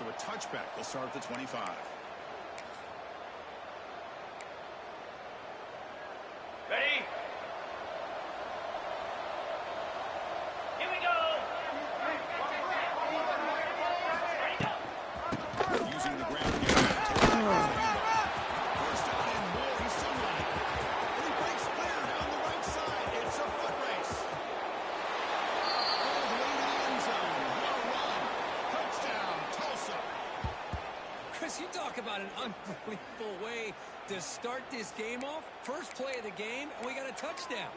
So a touchback will start at the 25. Ready? Here we go. Ready, go. Using the ground game. First down and more. He's still running. And he breaks clear down the right side. It's a foot race. All the way to the end zone. Well run. Touchdown, Tulsa. Chris, you talk about an unbelievable way to start this game off. First play of the game, and we got a touchdown.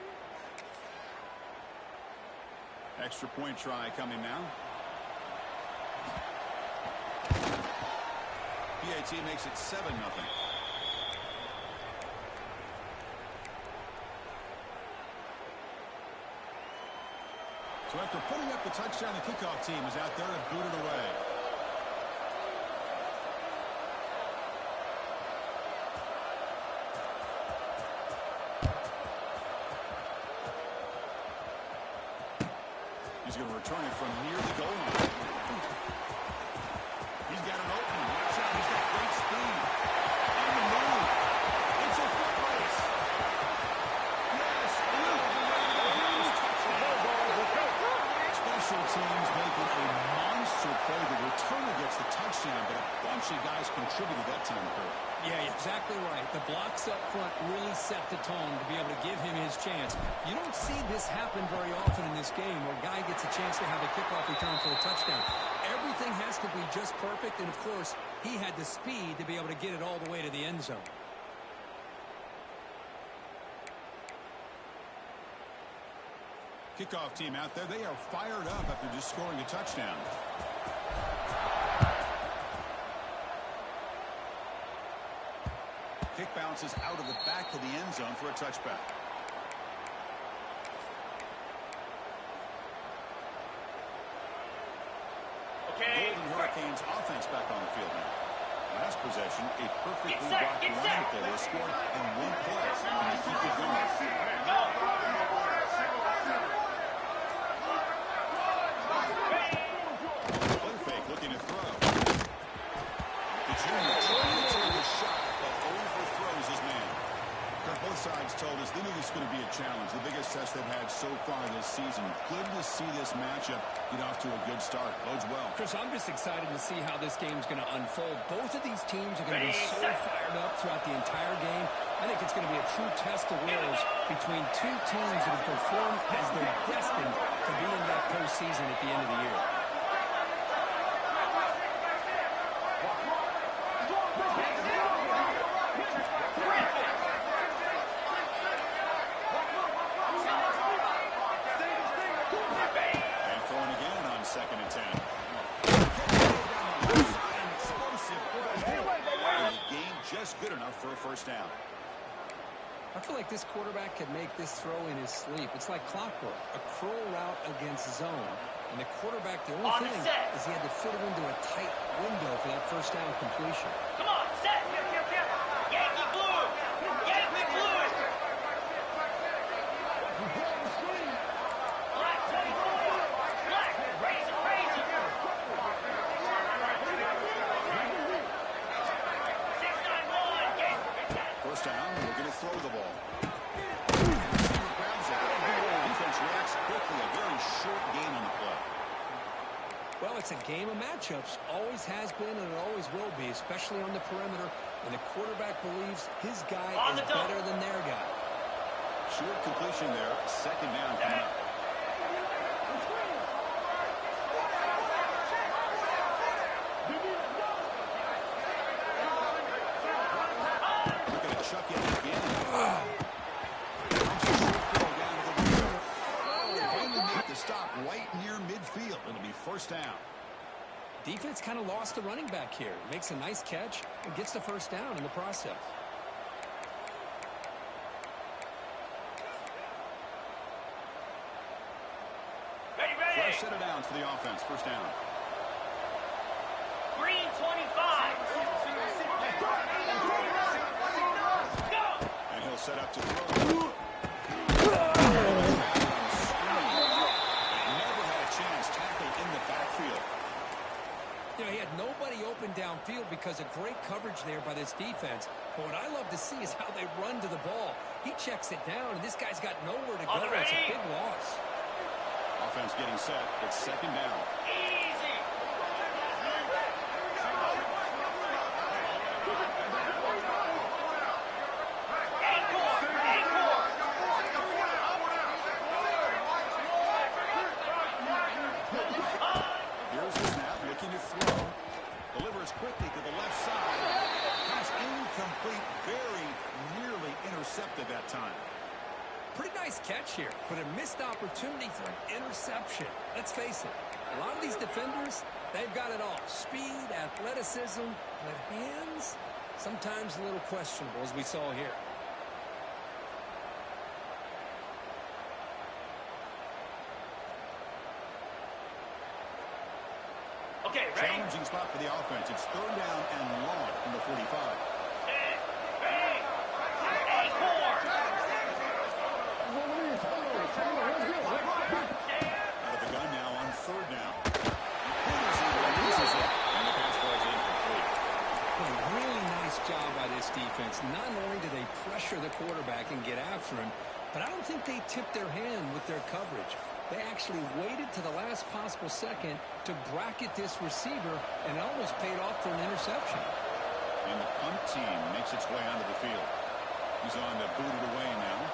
Extra point try coming now. PAT makes it 7-0. So after putting up the touchdown, the kickoff team is out there to boot it away. He's going to return it from near the goal line. He's got an opening. Watch out. He's got great speed. On the move. It's a foot race. Yes. Special teams making a monster play. The returner gets the touchdown, but a bunch of guys contributed that time, Kurt. Yeah, exactly right. The blocks up front really set the tone to be able to give him his chance. You don't see this happen very often in this game where a guy gets a chance to have a kickoff return for a touchdown. Everything has to be just perfect, and of course, he had the speed to be able to get it all the way to the end zone. Kickoff team out there, they are fired up after just scoring a touchdown. Kick bounces out of the back of the end zone for a touchback. Okay. Golden Hurricanes offense back on the field now. Last possession, a perfectly blocked line play. They scored in one play, and they keep it going. Play fake, looking to throw. The junior trying to take a shot, but overthrows his man. Both sides told us they knew this was going to be a challenge, the biggest test they've had so far this season. Good to see this matchup get off to a good start. Bodes well. Chris, I'm just excited to see how this game's going to unfold. Both of these teams are going to be so fired up throughout the entire game. I think it's going to be a true test of wills between two teams that have performed as they're destined to be in that postseason at the end of the year. Second and 10. Game just good enough for a first down. I feel like this quarterback could make this throw in his sleep. It's like clockwork, a curl route against zone. And the quarterback, the only thing is he had to fit it into a tight window for that first down completion. Come on, set. Yankee blue. Yankee blue. Black 24. Black. Raise it. First down, we're going to throw the ball. Grabs it. Defense reacts quickly. A very short gain on the play. Well, it's a game of matchups. Always has been and it always will be, especially on the perimeter. And the quarterback believes his guy is better than their guy. Short completion there. Second down coming up. Chuck it again. Finally make the stop right near midfield. It'll be first down. Defense kind of lost the running back here. Makes a nice catch and gets the first down in the process. Ready. Fresh set of downs for the offense. First down. Green 25. And he'll set up to throw. Never had a chance. Tackle in the backfield. You know, he had nobody because of great coverage there by this defense. But what I love to see is how they run to the ball. He checks it down, and this guy's got nowhere to go. It's a big loss. Offense getting set. It's second down. Easy. Here's the snap, looking to throw. Delivers quickly to the left side. Pass incomplete, very nearly intercepted that time. Pretty nice catch here, but a missed opportunity for an interception. Let's face it, a lot of these defenders, they've got it all. Speed, athleticism, but hands, sometimes a little questionable, as we saw here. Okay, ready? Challenging spot for the offense. It's third down and long from the 45. Set. Ready. A4. Out of the gun now on third down. Loses it, and the pass ball is incomplete. A really nice job by this defense. Not only do they pressure the quarterback and get after him, but I don't think they tipped their hand with their coverage. They actually waited to the last possible second to bracket this receiver, and it almost paid off for an interception. And the punt team makes its way onto the field. He's on to boot it away now.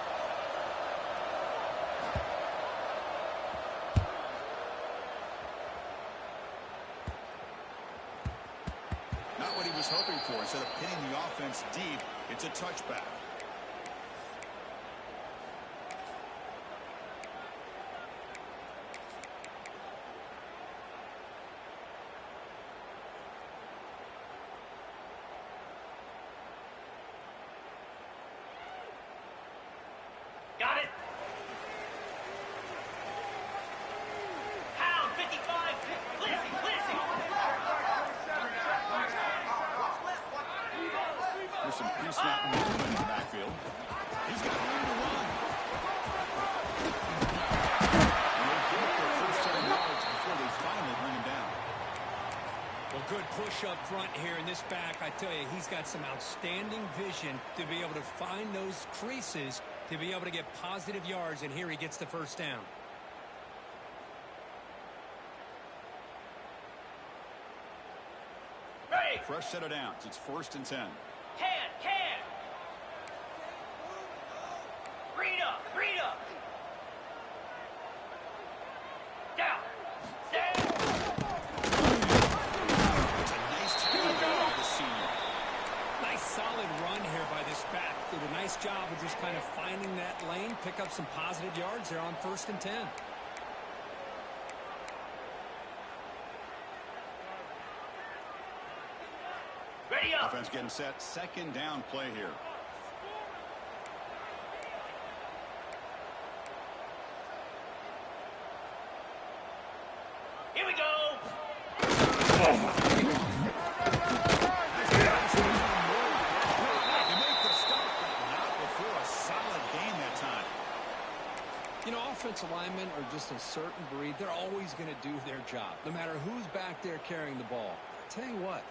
Not what he was hoping for. Instead of pinning the offense deep, it's a touchback. Got it. Pound 55. Blissy, blissy. There's some pre-snap movement in the backfield. He's got room to run. And they get their first 7 yards before they finally bring him down. Well, good push up front here in this back. I tell you, he's got some outstanding vision to be able to find those creases, to be able to get positive yards, and here he gets the first down. Ready. Fresh set of downs. It's 1st and 10. Can. Read up. Down. Set. It's a nice tackle by the senior. Nice solid run here by this back. Did a nice job of just kind of finding that lane, pick up some positive yards there on 1st and 10. Ready up. Offense getting set. Second down play here. Here we go. They make the stop, but not before a solid gain that time. You know, offensive linemen are just a certain breed. They're always going to do their job, no matter who's back there carrying the ball. I tell you what,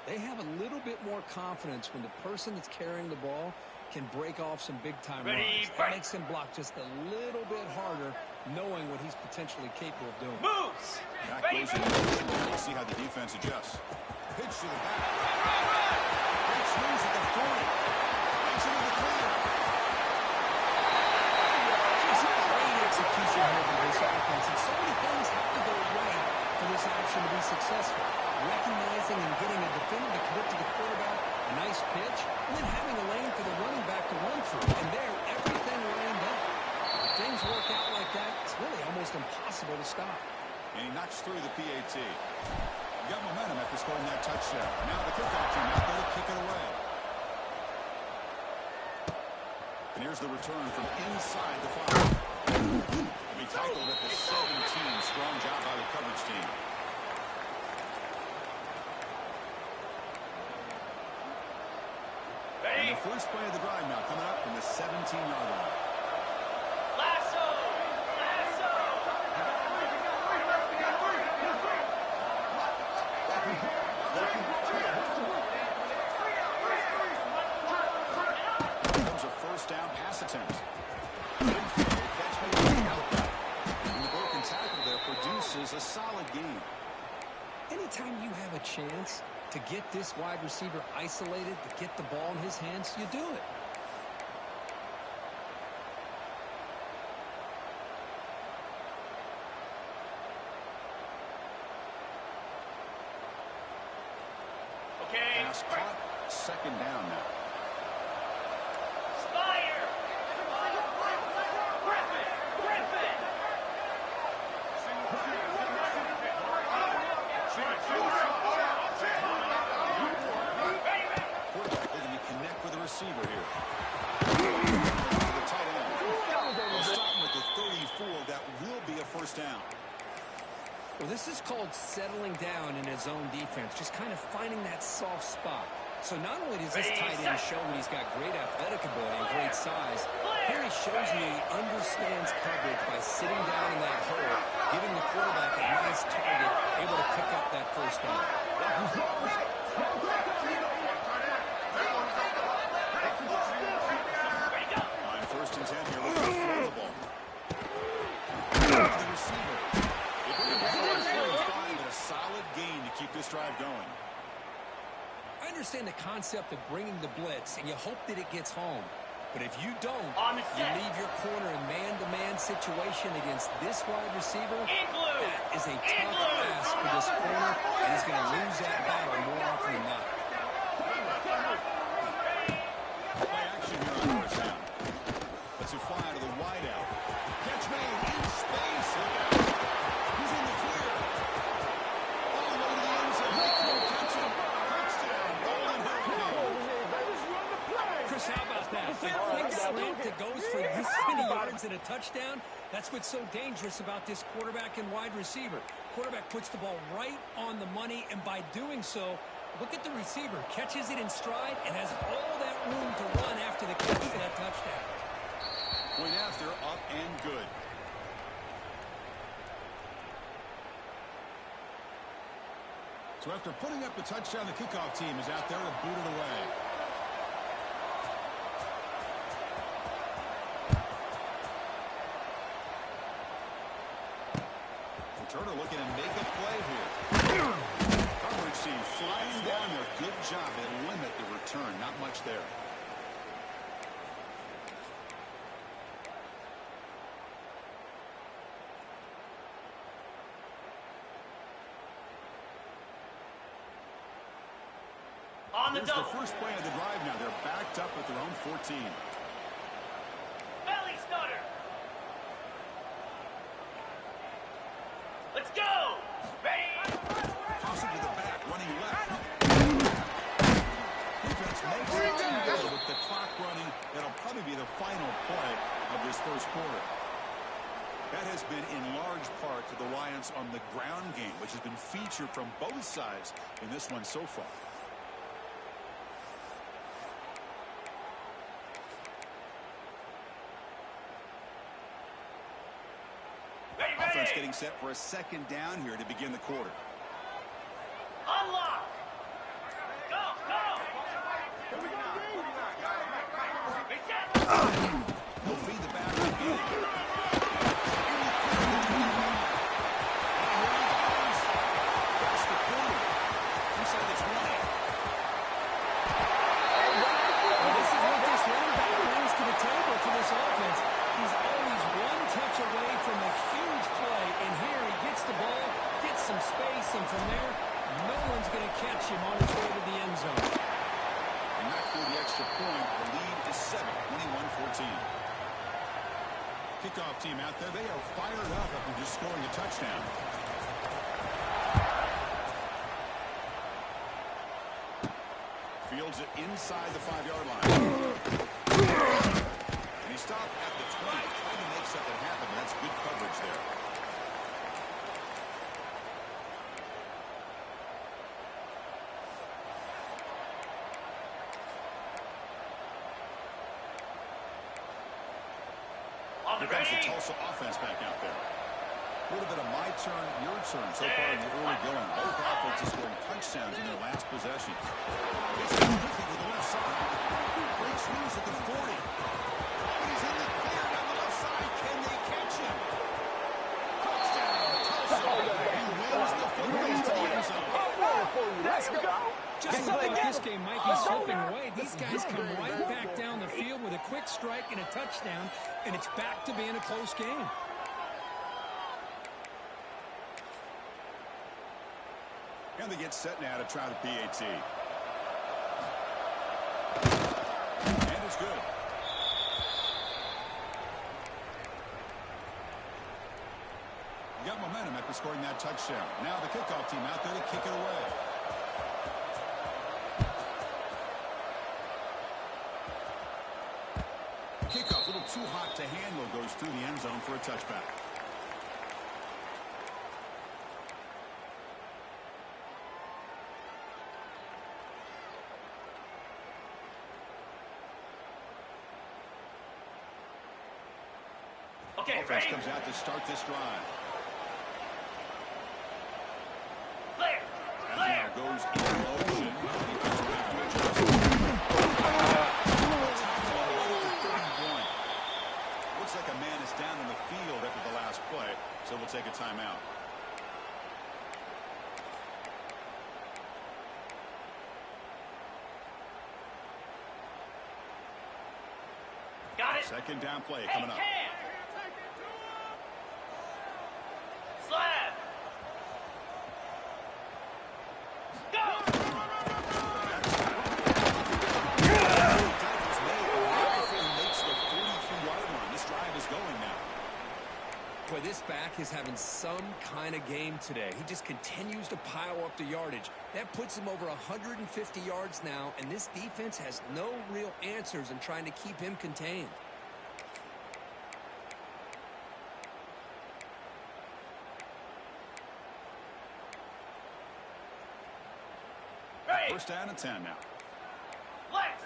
they have a little bit more confidence when the person that's carrying the ball can break off some big-time Ready, runs. That fight. makes him block just a little bit harder, knowing what he's potentially capable of doing. Moves. Back Ready. goes in motion. We'll see how the defense adjusts. Pitch to the back. Great swings at the 40. Makes it to the clear. Just great execution here by this offense, and so many things have to go right for this action to be successful. Recognizing and getting a defender to commit to the quarterback, a nice pitch, and then having a lane for the running back to run through. And there, everything lined up. When things work out like that, it's really almost impossible to stop. And he knocks through the PAT. He got momentum after scoring that touchdown. Now the kickoff team out there to kick it away. And here's the return from inside the 5. He tackled at the 17. Strong job by the coverage team. And the first play of the drive now coming up from the 17-yard line. Lasso. pass attempt. Catch made outright. And the broken tackle there produces a solid gain. Anytime you have a chance to get this wide receiver isolated, to get the ball in his hands, you do it. Pass caught. Second down now. Spire! Griffin! Quarterback looking to connect with the receiver here. The tight end. They'll stop him at the 34. That will be a first down. Well, this is called settling down in his zone defense, just kind of finding that soft spot. So not only does this tight end show that he's got great athletic ability and great size, here he shows me he understands coverage by sitting down in that hole, giving the quarterback a nice target, able to pick up that first down. On first and 10 here, looking to throw the ball. The receiver. They bring it down to 35, but a solid gain to keep this drive going. I understand the concept of bringing the blitz, and you hope that it gets home. But if you don't, On the you set. leave your corner in man-to-man situation against this wide receiver. In blue. That is a In tough blue. ask for this corner, and he's going to lose that battle more often than not. Play action here on first down. Let's it fly to the wideout. Catch made in space. He's in the clear. All the way to the end zone. Touchdown. Golden Hurricane. Chris, how about that? A quick slant that goes for this many yards and a touchdown. That's what's so dangerous about this quarterback and wide receiver. Quarterback puts the ball right on the money, and by doing so, look at the receiver. Catches it in stride and has all that room to run after the catch for that touchdown. Point after, up and good. So after putting up the touchdown, the kickoff team is out there to boot it away. Turner looking to make a play here. Coverage team flying down there. Good job. They limit the return. Not much there. On the Here's the double. first play of the drive now. They're backed up at their own 14. Belly stutter. Let's go. Ready. Toss it to the back, running left. Defense makes it too good with the clock running. That'll probably be the final play of this first quarter. That has been in large part to the reliance on the ground game, which has been featured from both sides in this one so far. Offense getting set for a second down here to begin the quarter. Unlock. Go. Reset. He'll feed the back again. That's the corner. Inside the 20. Well, this is what this running back brings to the table for this offense. He's always one touch away from a huge play, and here he gets the ball, gets some space, and from there, no one's going to catch him on his way to the end zone. And not for the extra point. The lead is 7, 21-14. Kickoff team out there. They are fired up after just scoring a touchdown. Fields it inside the 5-yard line. And he stopped at the 20, trying to make something happen. That's good coverage there. Here comes the Tulsa offense back out there. A little bit of my turn, your turn so far in the early going. Both offenses scoring touchdowns in their last possessions. Gets it quickly to the left side. Breaks loose at the 40. these guys come right back down the field with a quick strike and a touchdown, and it's back to being a close game. And they get set now to try the PAT. And it's good. You got momentum after scoring that touchdown. Now the kickoff team out there to kick it away. Kickoff a little too hot to handle, goes through the end zone for a touchback. Okay, Offense ready? comes out to start this drive. Clear. Clear. Now goes in motion. Defense will have to adjust. Looks like a man is down in the field after the last play, so we'll take a timeout. Got it. Second down play Hey, coming up. Cam. Slab. Go. Makes the 43-yard line. This drive is going now. Boy, this back is having some kind of game today. He just continues to pile up the yardage. That puts him over 150 yards now, and this defense has no real answers in trying to keep him contained. Ready. First down and 10 now. Lex.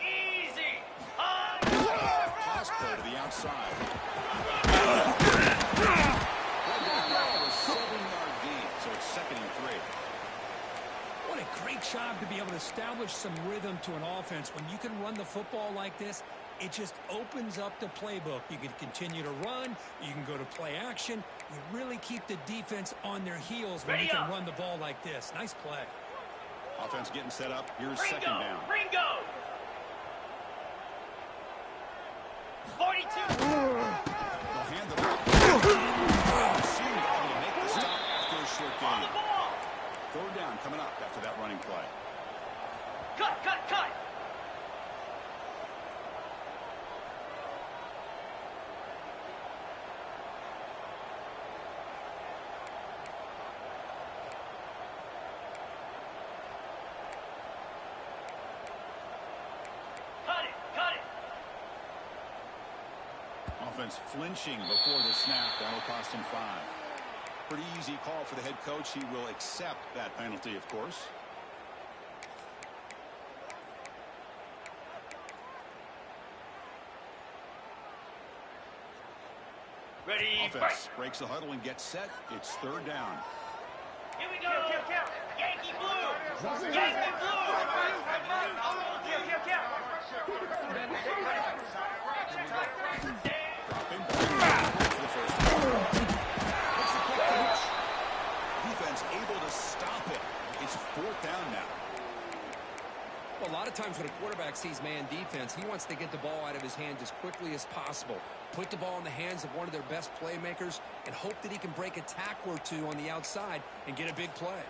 Easy. Pass play to the outside. A 7-yard gain, so it's 2nd and 3. What a great job to be able to establish some rhythm to an offense. When you can run the football like this, it just opens up the playbook. You can continue to run. You can go to play action. You really keep the defense on their heels when you can run the ball like this. Nice play. Offense getting set up. Here's second down. Ringo. 42. They'll hand it off. Seem to be able to make the stop after a short On gain. the ball. 3rd down coming up after that running play. Cut. Cut it. Offense flinching before the snap. That'll cost him 5. Pretty easy call for the head coach. He will accept that penalty, of course. Ready. Offense breaks the huddle and gets set. It's 3rd down. Here we go. Yankee blue. Yankee blue. Dropping. For the first down. That's the quick finish. Defense able to stop it. It's 4th down now. Well, a lot of times when a quarterback sees man defense, he wants to get the ball out of his hands as quickly as possible. Put the ball in the hands of one of their best playmakers and hope that he can break a tackle or two on the outside and get a big play.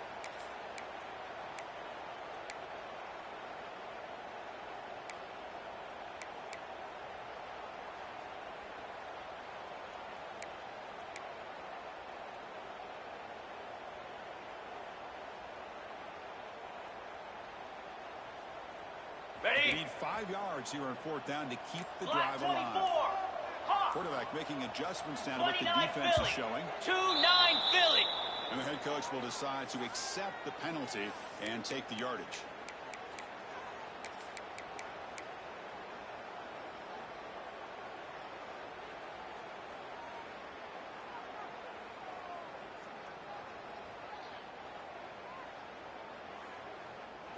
Ready. They need 5 yards here on 4th down to keep the Flat drive 24. alive. Hawk. Quarterback making adjustments now to what the 29 defense Philly. is showing. 2-9 Philly. And the head coach will decide to accept the penalty and take the yardage.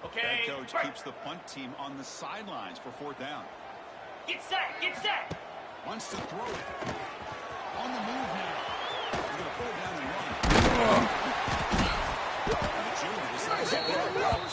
Okay. Head coach break. keeps the punt team on the sidelines for 4th down. Get set. Wants to throw it. On the move now. They're going to put it down and run. And the junior decides to throw it.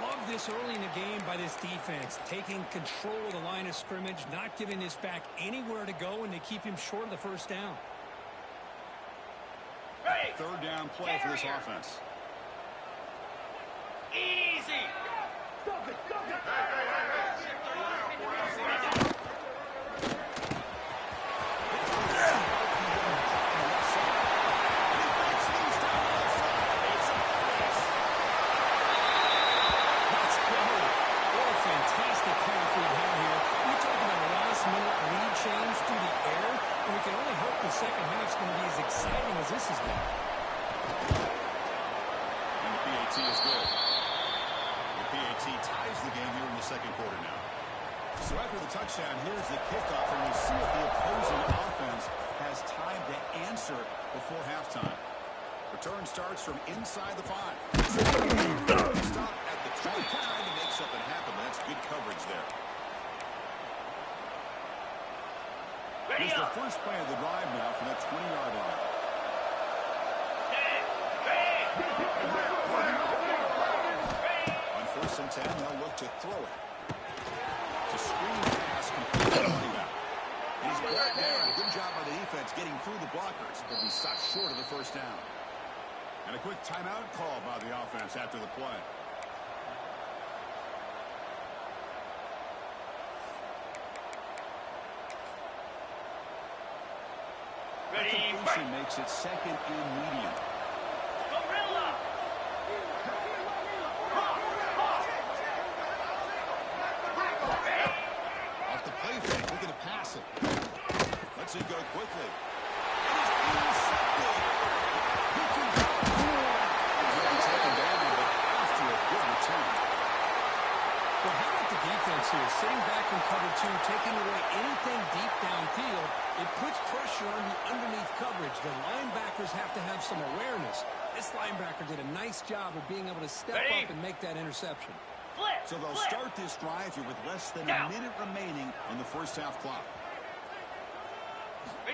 Love this early in the game by this defense, taking control of the line of scrimmage, not giving this back anywhere to go, and they keep him short of the first down. Ready. Third down play for this offense. Easy. Stop it. Stop it. Second half's going to be as exciting as this has been. And the PAT is good. The PAT ties the game here in the second quarter now. So after the touchdown, here's the kickoff, and we'll see if the opposing offense has time to answer before halftime. Return starts from inside the 5. Stop at the 20, trying to make something happen, but that's good coverage there. Here's the first play of the drive now from that 20-yard line. On 1st and 10, they'll look to throw it. To screen pass, complete the running back. He's brought down. Good job by the defense getting through the blockers, but he stopped short of the first down. And a quick timeout call by the offense after the play. Completion makes it second and medium. Gorilla. Off the play fake, looking to pass it. Lets it go quickly. It is intercepted. He's taken down, but after a good return. Well, how about the defense here? Sitting back in cover 2, taking away anything deep downfield. It puts pressure on the underneath coverage. The linebackers have to have some awareness. This linebacker did a nice job of being able to step up and make that interception. Flip. So they'll start this drive here with less than a minute remaining on the first half clock. No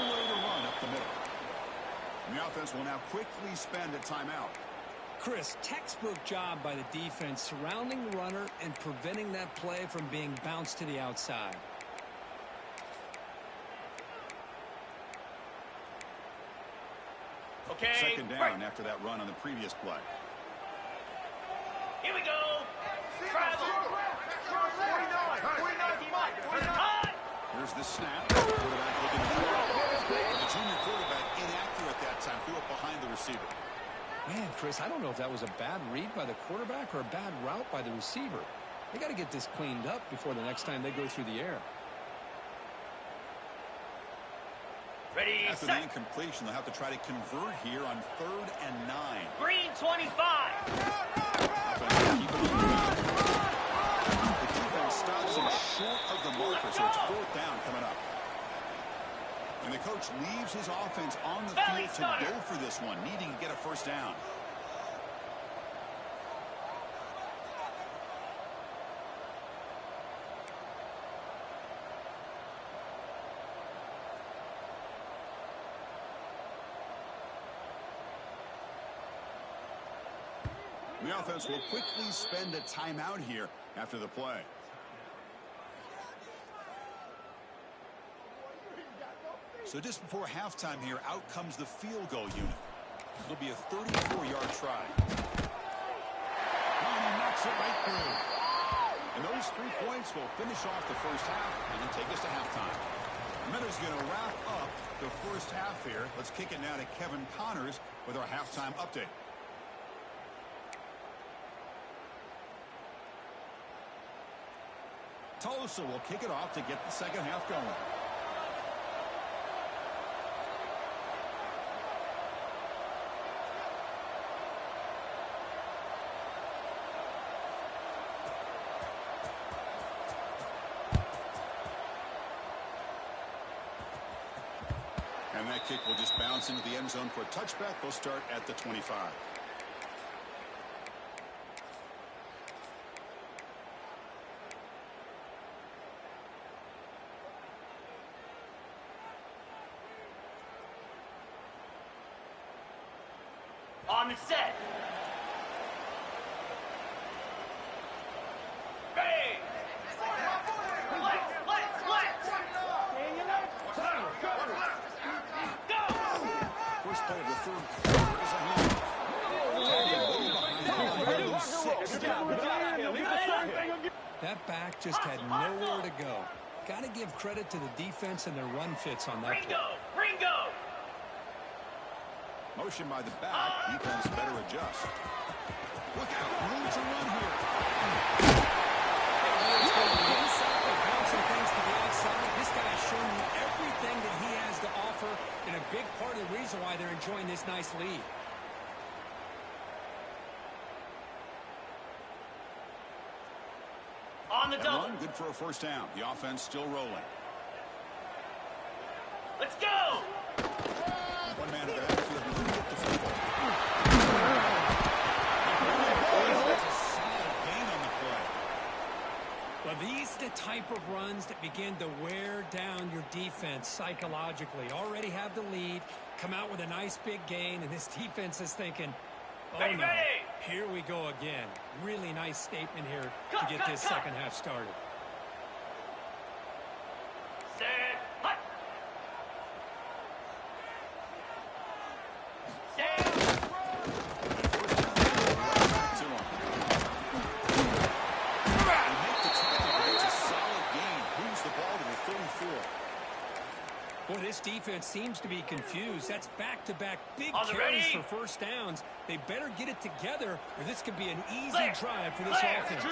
way to run up the middle. And the offense will now quickly spend a timeout. Chris, textbook job by the defense surrounding the runner and preventing that play from being bounced to the outside. Okay. Second down after that run on the previous play. Here we go. Travel. Here's the snap. Quarterback looking to throw. The junior quarterback inaccurate that time. Threw it behind the receiver. Man, Chris, I don't know if that was a bad read by the quarterback or a bad route by the receiver. They got to get this cleaned up before the next time they go through the air. Ready, After the incompletion, they'll have to try to convert here on 3rd and 9. Green 25. Offense keep it moving. The defense stops him short of the marker, so it's 4th down coming up. And the coach leaves his offense on the field to go for this one, needing to get a first down. The offense will quickly spend a timeout here after the play. So just before halftime here, out comes the field goal unit. It'll be a 34-yard try. And he knocks it right through. And those 3 points will finish off the first half and then take us to halftime. Minuta's going to wrap up the first half here. Let's kick it now to Kevin Connors with our halftime update. Tulsa will kick it off to get the second half going. And that kick will just bounce into the end zone for a touchback. They'll start at the 25. On the set. Ready. Let's. Go. First play of the third quarter is a hand. That back just had nowhere to go. Got to give credit to the defense and their run fits on that play. Ringo. Motion by the back. Defense better adjust. Look out. Room to run here. Bouncing things to the outside. This guy has shown you everything that he has to offer, and a big part of the reason why they're enjoying this nice lead. On the double. Run, good for a first down. The offense still rolling. Let's go. One man to the backfield. He didn't get the football. That's a solid gain on the play. Well, these are the type of runs that begin to wear down your defense psychologically. Already have the lead, come out with a nice big gain, and this defense is thinking, oh Ready, no, ready. here we go again. Really nice statement here to get this second half started. Set. Hut. Set. Back to him. They make the tackle, but it's a solid gain. Moves the ball to the 34. Boy, this defense seems to be confused. That's back-to-back big On the carries ready. for first downs. They better get it together, or this could be an easy drive for this offense.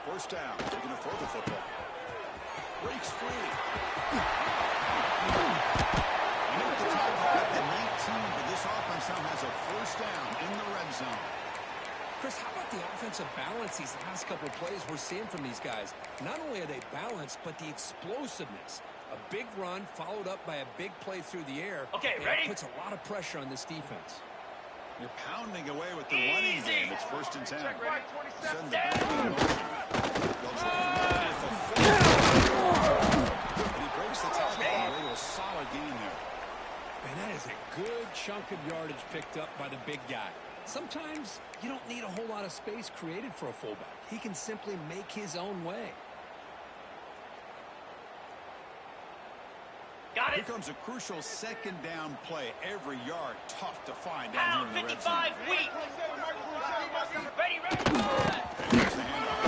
First down. They're going to throw the football. Breaks free. The time at the 19, but this offense now has a first down in the red zone. Chris, how about the offensive balance these last couple of plays we're seeing from these guys? Not only are they balanced, but the explosiveness. A big run followed up by a big play through the air. Okay, and ready? it puts a lot of pressure on this defense. You're pounding away with the running game. It's first and 10. Send the back in motion. They'll try and run with the full. And he breaks the tackle on the way to a solid gain there. Man, that is a good chunk of yardage picked up by the big guy. Sometimes you don't need a whole lot of space created for a fullback. He can simply make his own way. Got Here it. comes a crucial second down play. Every yard tough to find down Pound here in the red zone. 55 weak. Ready. Here's the handoff.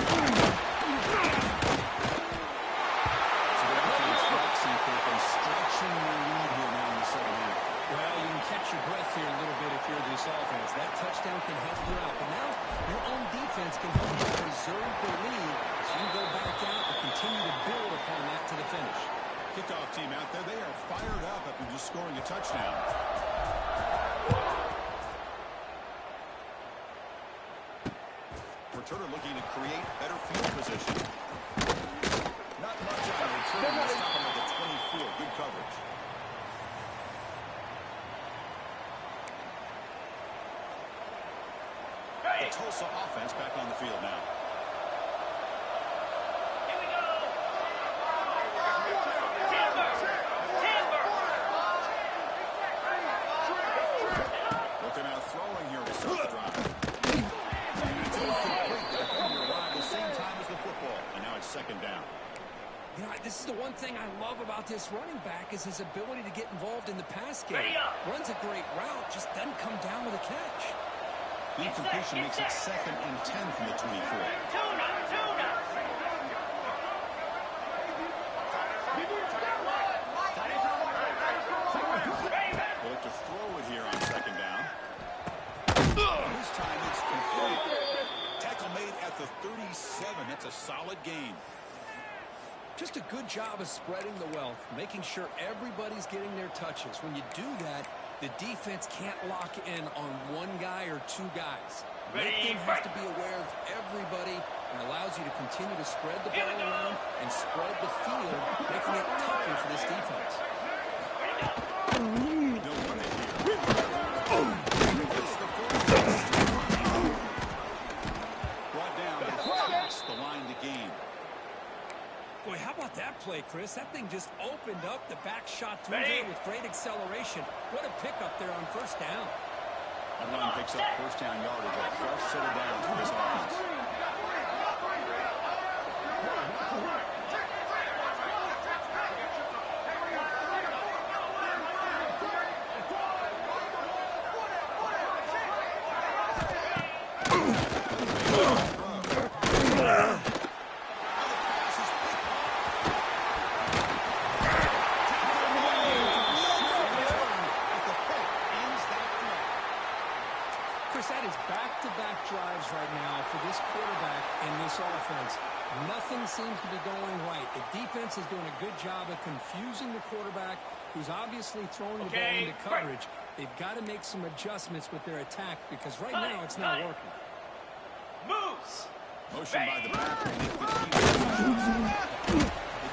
So the offense flexing quickly, stretching their lead here now in the second half. Well, you can catch your breath here a little bit if you're this offense. That touchdown can help you out. But now your own defense can help you preserve the lead so you can go back out and continue to build upon that to the finish. Kickoff team out there, they are fired up after just scoring a touchdown. Returner looking to create better field position. Not much on the return. Let's stop him at the 24. Good coverage. Ready. The Tulsa offense back on the field now. Here we go. Looking out throwing here to start the drive. It's incomplete. They're going to arrive the same time as the football. And now it's second down. You know, this is the one thing I love about this running back is his ability to get involved in the pass game. Ready up. Runs a great route, just doesn't come down with a catch. The incompletion makes it second and 10 from the 24. Tuna. They look to throw it here on second down. This time it's complete. Tackle made at the 37. That's a solid gain. Just a good job of spreading the wealth, making sure everybody's getting their touches. When you do that, the defense can't lock in on one guy or two guys. Make them have to be aware of everybody and allows you to continue to spread the ball around and spread the field, making it tougher for this defense. No running here. Brought down past the line to gain. Boy, how about that play, Chris? That thing just opened up. The back shot through there with great acceleration. What a pickup there on first down. That run picks up first down yardage, a fresh set of downs for this offense. That is back-to-back drives right now for this quarterback and this offense. Nothing seems to be going right. The defense is doing a good job of confusing the quarterback, who's obviously throwing the ball into coverage. They've got to make some adjustments with their attack because right now it's not working. Moves. Motion by the back. The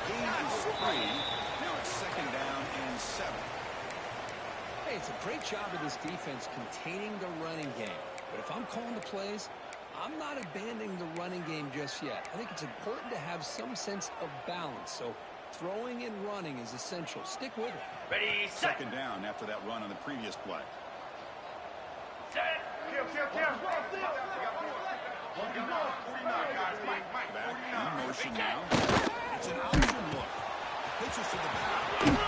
game is 3. Now it's second down and 7. Hey, it's a great job of this defense containing the running game. But if I'm calling the plays, I'm not abandoning the running game just yet. I think it's important to have some sense of balance. So throwing and running is essential. Stick with it. Ready, set. Second down after that run on the previous play. Set. Back in motion now. It's an option look. Pitches to the back.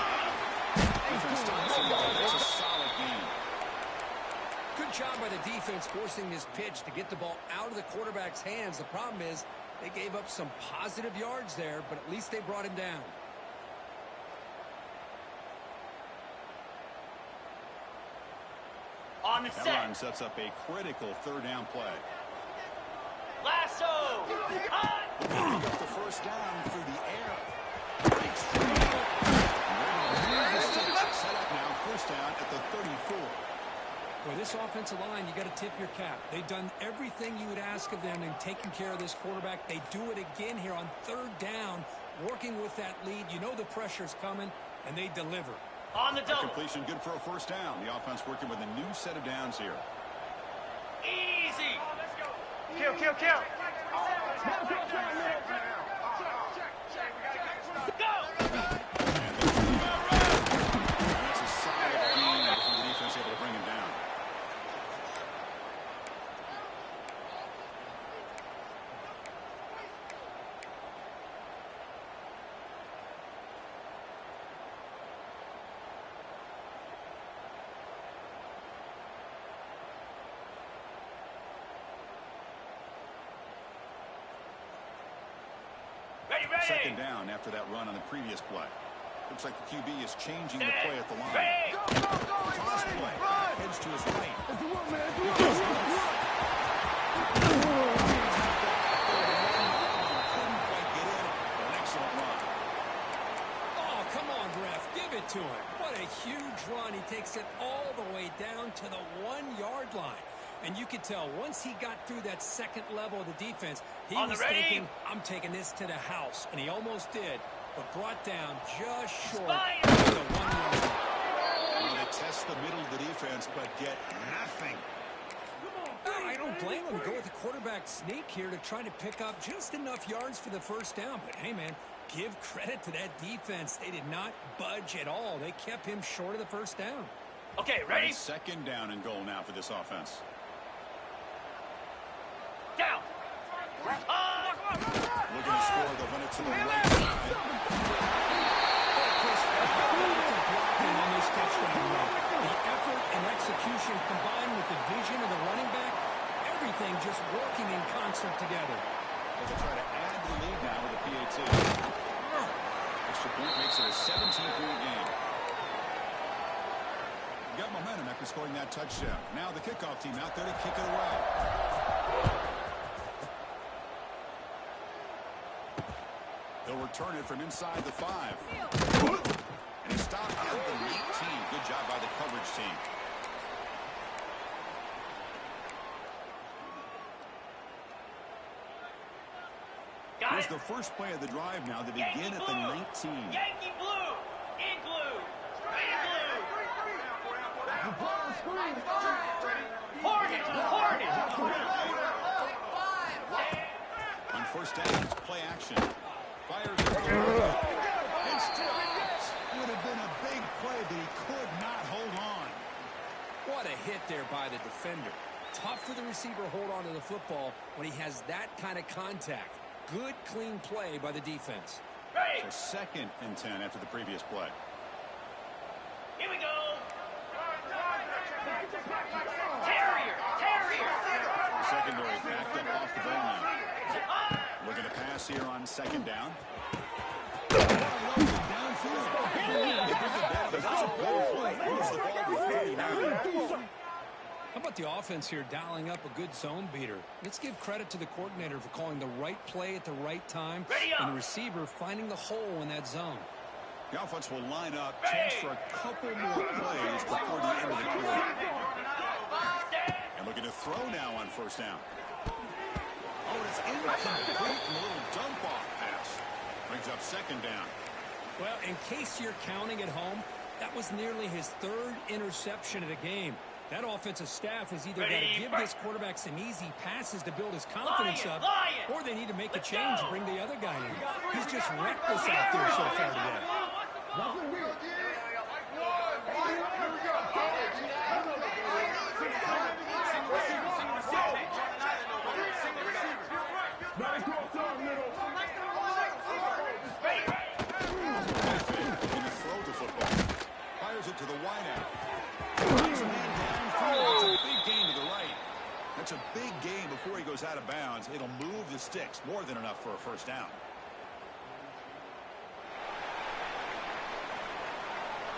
Defense stops him. It's a solid game. Good job by the defense forcing this pitch to get the ball out of the quarterback's hands. The problem is they gave up some positive yards there, but at least they brought him down. On the That set. run sets up a critical third down play. Lasso. Hot. Pick up the first down through the air. Breaks through. Set up now, first down at the 34. Boy, this offensive line, you got to tip your cap. They've done everything you would ask of them in taking care of this quarterback. They do it again here on third down, working with that lead. You know the pressure's coming, and they deliver. On the double. Completion good for a first down. The offense working with a new set of downs here. Easy. Kill. Go. That's a solid game for the defense able to bring him down. Ready. Second down after that run on the previous play. Looks like the QB is changing the play at the line. Ready. Toss play. Heads to his right. Couldn't quite get in. An excellent run. Oh, come on, ref. Give it to him. What a huge run. He takes it all the way down to the 1-yard line. And you could tell once he got through that second level of the defense, he was thinking, I'm taking this to the house. And he almost did, but brought down just short of the 1-yard line. Well, they test the middle of the defense, but get nothing. I don't blame him to go with the quarterback sneak here to try to pick up just enough yards for the first down. But, hey, man, give credit to that defense. They did not budge at all. They kept him short of the first down. Okay, ready? Second down and goal now for this offense. Down. Looking to score, they'll run it to the right side. Blocking on this touchdown run. The effort and execution combined with the vision of the running back, everything just working in concert together. They'll try to add the lead now with a PAT. Extra point makes it a 17-point game. Got momentum after scoring that touchdown. Now the kickoff team out there to kick it away. They'll return it from inside the 5. And it's stopped at the 18. Good job by the coverage team. Here's the first play of the drive now to begin at the 19. Yankee blue. Igloo. Hornet. On first down, it's play action. Fires it. Would have been a big play, but he could not hold on. Well, What a hit there by the defender. Tough for the receiver to hold on to the football when he has that kind of contact. Good, clean play by the defense. So 2nd and 10 after the previous play. Here we go. Terrier. The secondary backed up off the ball now. Looking to pass here on 2nd down. How about the offense here dialing up a good zone beater? Let's give credit to the coordinator for calling the right play at the right time and the receiver finding the hole in that zone. The offense will line up, chance for a couple more plays before the end of the quarter. And looking to throw now on 1st down. Oh, and it's incomplete, and a little dump-off pass. Brings up 2nd down. Well, in case you're counting at home, that was nearly his 3rd interception of the game. That offensive staff has either got to give this quarterback some easy passes to build his confidence up, or they need to make a change and bring the other guy in. He's just reckless out there so far today. It to the wideout. That's a big gain to the right. That's a big gain before he goes out of bounds. It'll move the sticks more than enough for a 1st down.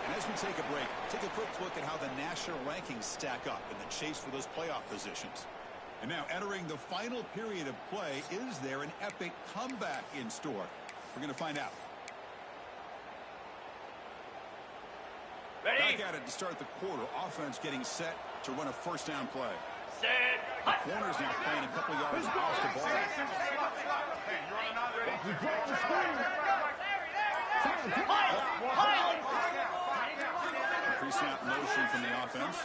And as we take a break, take a quick look at how the national rankings stack up in the chase for those playoff positions. And now entering the final period of play, is there an epic comeback in store? We're going to find out. Ready? Back at it to start the quarter. Offense getting set to run a 1st down play. Set. The corner's now playing a couple yards off the ball. Pre-snap motion from the offense.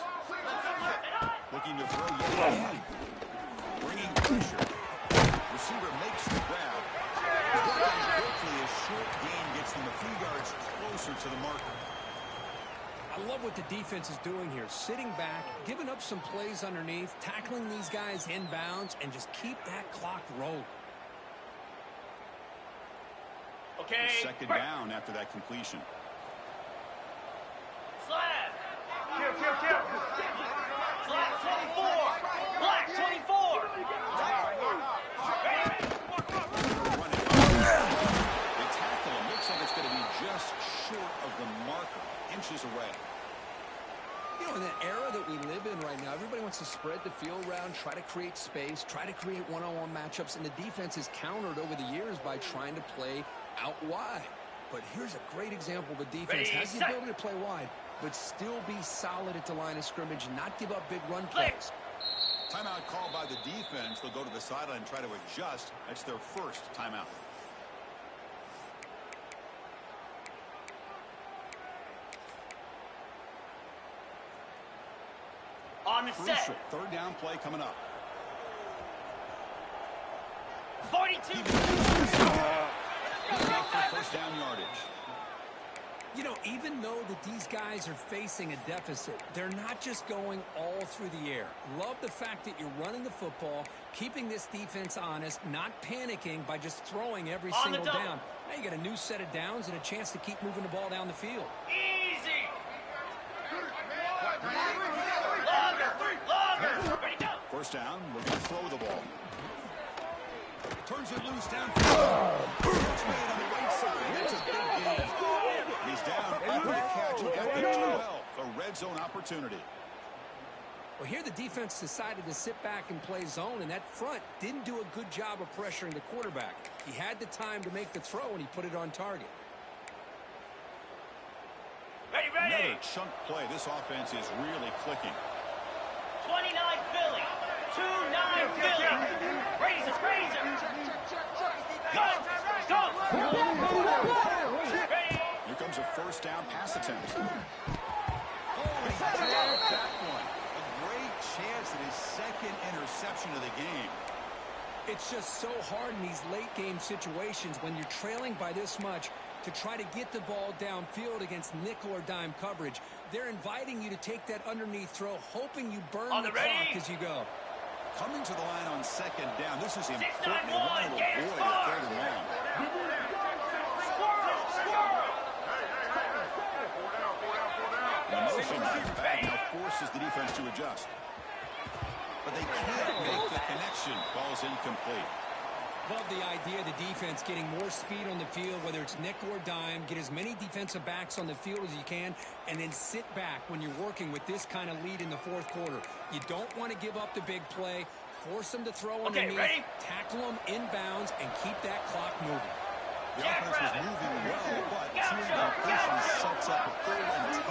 Looking to throw yet again. Bringing pressure. Receiver makes the grab. Quickly, a short gain gets them a few yards closer to the marker. I love what the defense is doing here. Sitting back, giving up some plays underneath, tackling these guys inbounds, and just keep that clock rolling. Okay. 2nd down after that completion. Slab. Kill. Slab 24. Black 24. They tackle him. Looks like it's going to be just short of the marker. Inches away. You know, in that era that we live in right now, everybody wants to spread the field around, try to create space, try to create one-on-one matchups, and the defense is countered over the years by trying to play out wide. But here's a great example of a defense has the ability to play wide, but still be solid at the line of scrimmage and not give up big run plays. Timeout called by the defense. They'll go to the sideline and try to adjust. That's their 1st timeout. On the Crucial set. 3rd down play coming up. 42. For 1st down yardage. You know, even though that these guys are facing a deficit, they're not just going all through the air. Love the fact that you're running the football, keeping this defense honest, not panicking by just throwing every single down. Now you got a new set of downs and a chance to keep moving the ball down the field. Easy. Longer. Ready, go. 1st down, looking to throw the ball. Turns it loose downfield. Touchdown on the right side. That's a big gain. He's down after the catch at the 12. A red zone opportunity. Well, here the defense decided to sit back and play zone, and that front didn't do a good job of pressuring the quarterback. He had the time to make the throw, and he put it on target. Ready. Another chunk play. This offense is really clicking. 29 Philly. 2-9 Philly. Razor. Go. Ready. Here comes a 1st down pass attempt. Oh, he dropped that one. A great chance at his 2nd interception of the game. It's just so hard in these late game situations when you're trailing by this much to try to get the ball downfield against nickel or dime coverage. They're inviting you to take that underneath throw, hoping you burn the clock as you go. Coming to the line on second down, this is important. 6-9-1, They want to game avoid a score. third and long. The motion back now forces the defense to adjust. But they can't make the connection. Ball's incomplete. Love the idea of the defense getting more speed on the field, whether it's nickel or dime, get as many defensive backs on the field as you can, and then sit back when you're working with this kind of lead in the fourth quarter. You don't want to give up the big play, force them to throw underneath, tackle them inbounds, and keep that clock moving. The offense was moving well, but two incompletions sets up a 3rd and 10.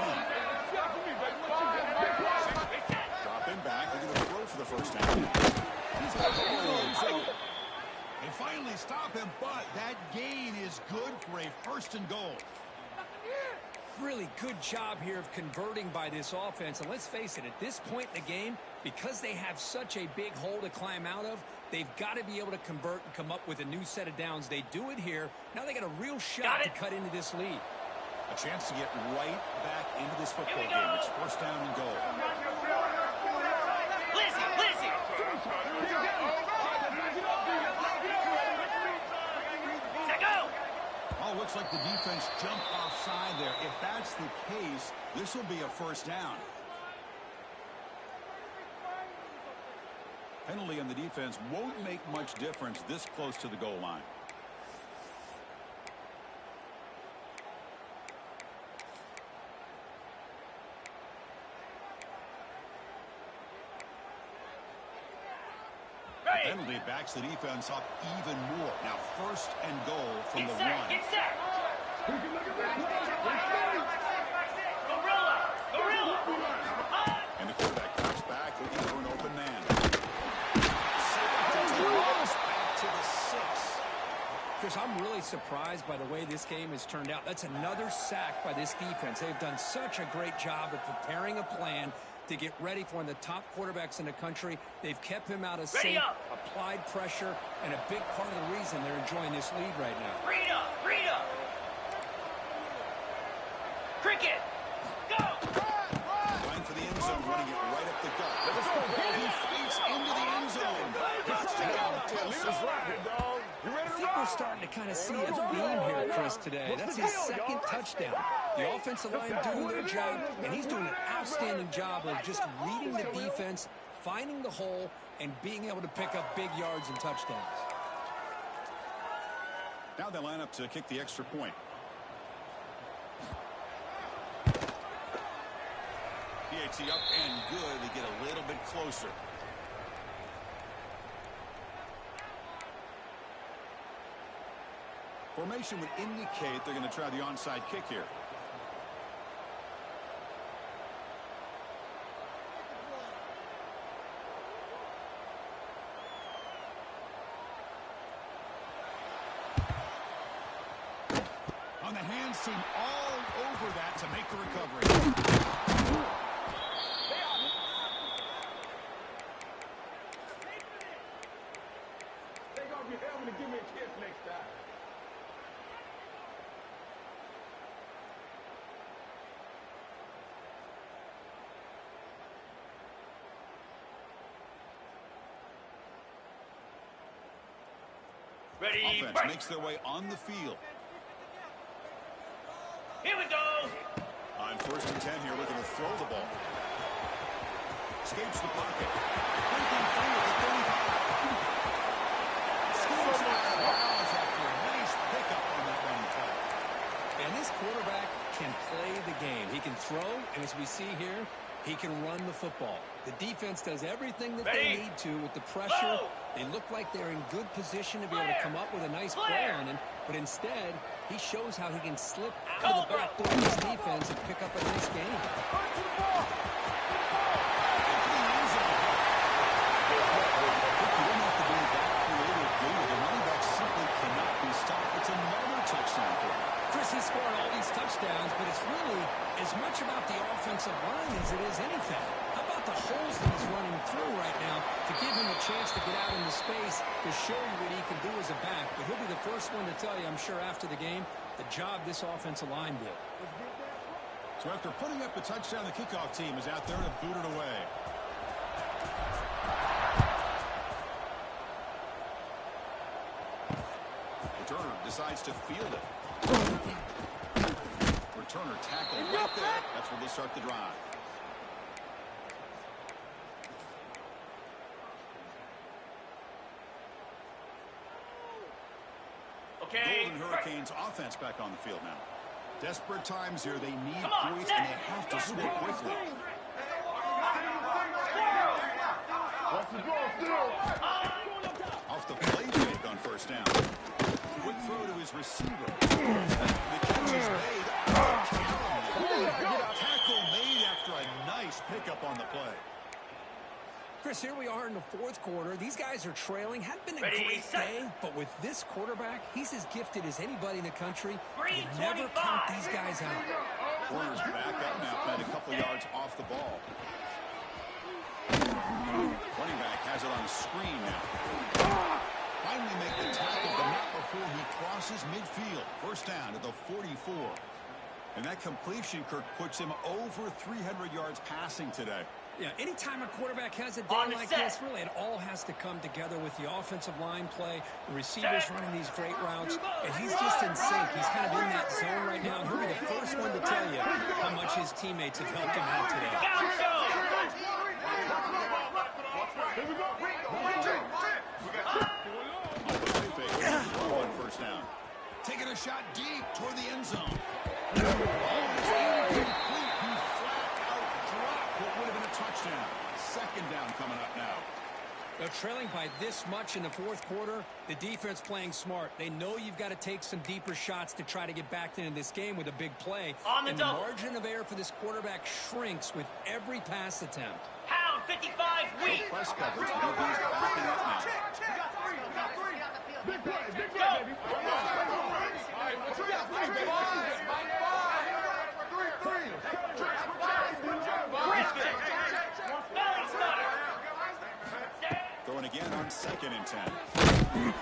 Dropping back, looking to throw for the first down. They finally stop him, but that gain is good for a 1st and goal. Really good job here of converting by this offense. And let's face it, at this point in the game, because they have such a big hole to climb out of, they've got to be able to convert and come up with a new set of downs. They do it here. Now they got a real shot to cut into this lead. A chance to get right back into this football game. It's 1st down and goal. Lizzie. Oh, looks like the defense jumped offside there. If that's the case, this will be a 1st down. Penalty on the defense won't make much difference this close to the goal line. Penalty backs the defense up even more. Now 1st and goal from the 1. Get set. Gorilla. And the quarterback drops back looking for an open man. Back to the 6. Chris, I'm really surprised by the way this game has turned out. That's another sack by this defense. They've done such a great job of preparing a plan to get ready for one of the top quarterbacks in the country. They've kept him out of sync, applied pressure, and a big part of the reason they're enjoying this lead right now. Read up. Cricket, go! Line for the end zone, running it right up the gut. He fights into the end zone. I think we're starting to kind of see a theme here, Chris, today. That's his 2nd touchdown. The offensive line doing their job, and he's doing an outstanding job of just reading the defense, finding the hole, and being able to pick up big yards and touchdowns. Now they line up to kick the extra point. PAT up and good. They get a little bit closer. Formation would indicate they're going to try the onside kick here. On the hands team all over that to make the recovery. They're going to be able to give me a kiss next time. Ready, Offense break. makes their way on the field. Here we go. On 1st and 10 here, looking to throw the ball. Escapes the pocket. Breaking through at the 35. Scores out of bounds after a nice pickup on that running play. And this quarterback can play the game. He can throw, and as we see here, he can run the football. The defense does everything that they need to with the pressure. They look like they're in good position to be able to come up with a nice play on him, but instead, he shows how he can slip out of the back door of his defense and pick up a nice game. Chris, he's scoring all these touchdowns, but it's really as much about the offensive line as it is anything. How about the holes that he's running through right now to give him a chance to get out into space to show you what he can do as a back. But he'll be the first one to tell you, I'm sure, after the game, the job this offensive line did. So after putting up the touchdown, the kickoff team is out there to boot it away. Returner decides to field it. Returner tackled right there. That's where they start the drive. Okay. Golden Hurricanes offense back on the field now. Desperate times here. They need points, and they have to score quickly. Off the play fake on first down. Quick throw to his receiver. The catch is made. Tackle made after a nice pickup on the play. Chris, here we are in the fourth quarter. These guys are trailing. Hadn't been a great day, but with this quarterback, he's as gifted as anybody in the country. You never count these guys out. Warner's back up now, playing a couple yards off the ball. Running back has it on the screen now. Finally make the tackle, but not before he crosses midfield. First down at the 44. And that completion, Kirk, puts him over 300 yards passing today. Yeah, anytime a quarterback has a day like this, really it all has to come together with the offensive line play, the receivers running these great routes, and he's just in sync. He's kind of in that zone right now, and he'll be the first one to tell you how much his teammates have helped him out today. On first down. Taking a shot deep toward the end zone. Touchdown. Second down coming up now. They're trailing by this much in the fourth quarter. The defense playing smart. They know you've got to take some deeper shots to try to get back into this game with a big play. And the margin of error for this quarterback shrinks with every pass attempt. Pound 55 weak. Press coverage. Nobody's backing up now. Big play, baby. Throwing again on 2nd and 10.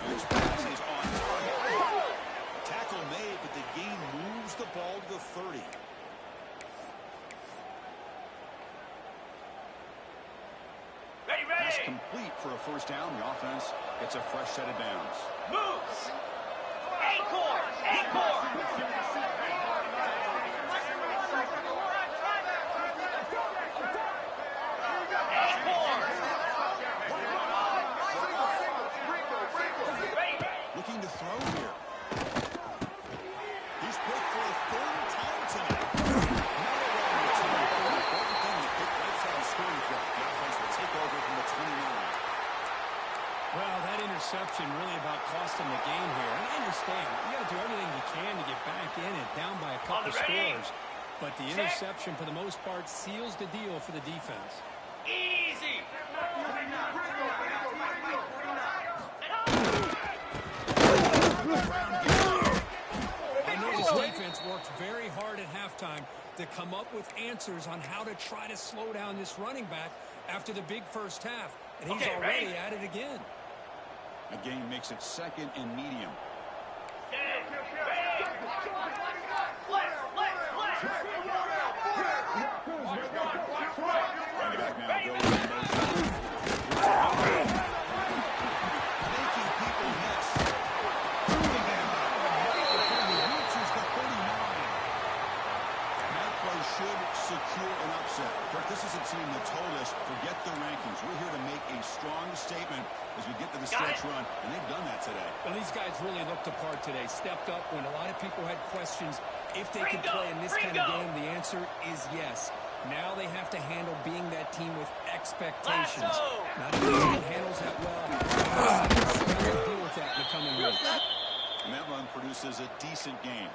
This pass is on target. Tackle made, but the gain moves the ball to the 30. Ready. Pass complete for a first down. The offense gets a fresh set of downs. Moves. Acorn. Looking to throw here. He's picked for a third time tonight. The offense will take over from the 29. Well, that interception really about costing the game here. And I understand. You got to do everything you can to get back in and down by a couple scores. But the interception, for the most part, seals the deal for the defense. Easy. I know this defense worked very hard at halftime to come up with answers on how to try to slow down this running back after the big first half. And he's already at it again. The game makes it 2nd and medium. Running back now goes in motion. Making people miss. Reaches the 39. That play should secure an upset. Kirk, this is a team that told us, forget the rankings. We're here to make a strong statement as we get to the stretch run, and they've done that today. Well, these guys really looked apart today, stepped up when a lot of people had questions if they could play in this kind of game. The answer is yes. Now they have to handle being that team with expectations. Not every team handles that well. They'll deal with that in the coming weeks. And that run produces a decent game.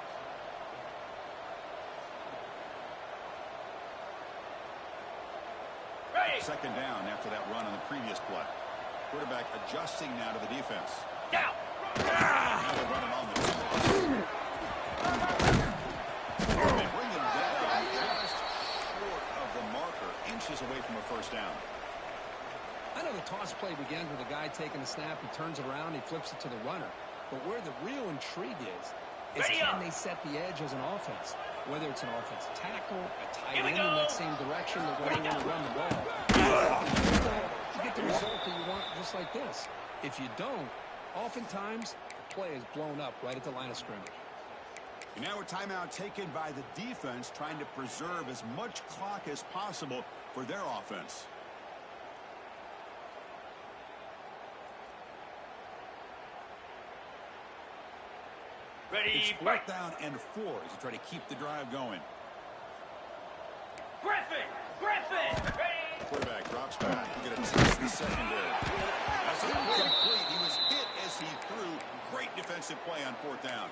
Second down after that run on the previous play. Quarterback adjusting now to the defense. Down. Now they're running on the toss. They bring him down just short of the marker, inches away from a first first down. I know the toss play begins with a guy taking the snap. He turns it around. He flips it to the runner. But where the real intrigue is can they set the edge as an offense? Whether it's an offensive tackle, a tight end in that same direction, the way they want to run the ball. You get the result that you want just like this. If you don't, oftentimes the play is blown up right at the line of scrimmage. And now a timeout taken by the defense, trying to preserve as much clock as possible for their offense. Ready, It's fourth down and 4 as you try to keep the drive going. Griffin! Ready! Quarterback drops back. We're going to test the secondary. That's incomplete. He was hit as he threw. Great defensive play on fourth down.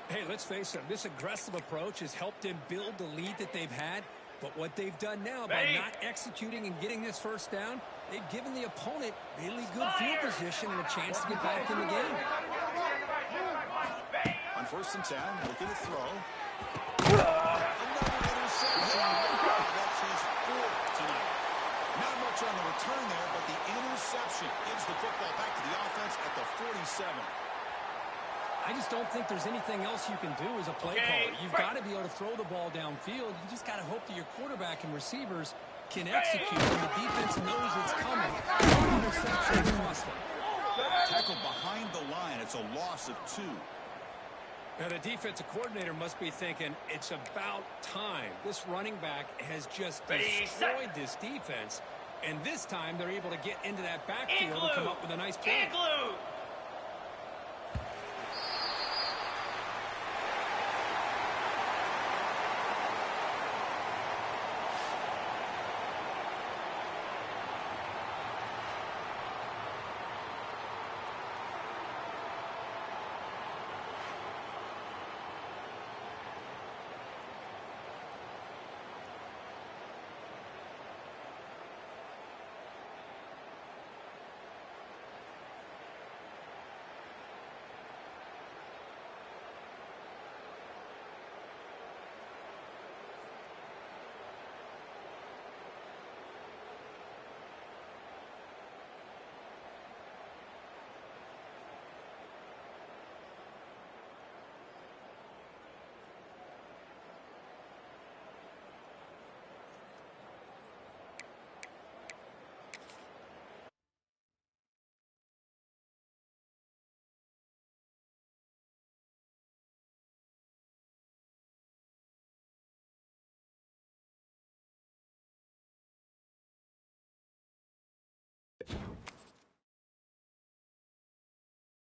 Hey, let's face it, this aggressive approach has helped them build the lead that they've had. But what they've done now by not executing and getting this first down, they've given the opponent really good field position and a chance to get back in the game. On first and 10, looking to throw. Another interception. That's his 4th tonight. Not much on the return there, but the interception gives the football back to the offense at the 47. I just don't think there's anything else you can do as a play caller. You've got to be able to throw the ball downfield. You just got to hope that your quarterback and receivers can execute, and the defense knows it's coming. Interception cost them. Tackle behind the line. It's a loss of 2. Now, the defensive coordinator must be thinking, it's about time. This running back has just destroyed this defense, and this time they're able to get into that backfield and come up with a nice play.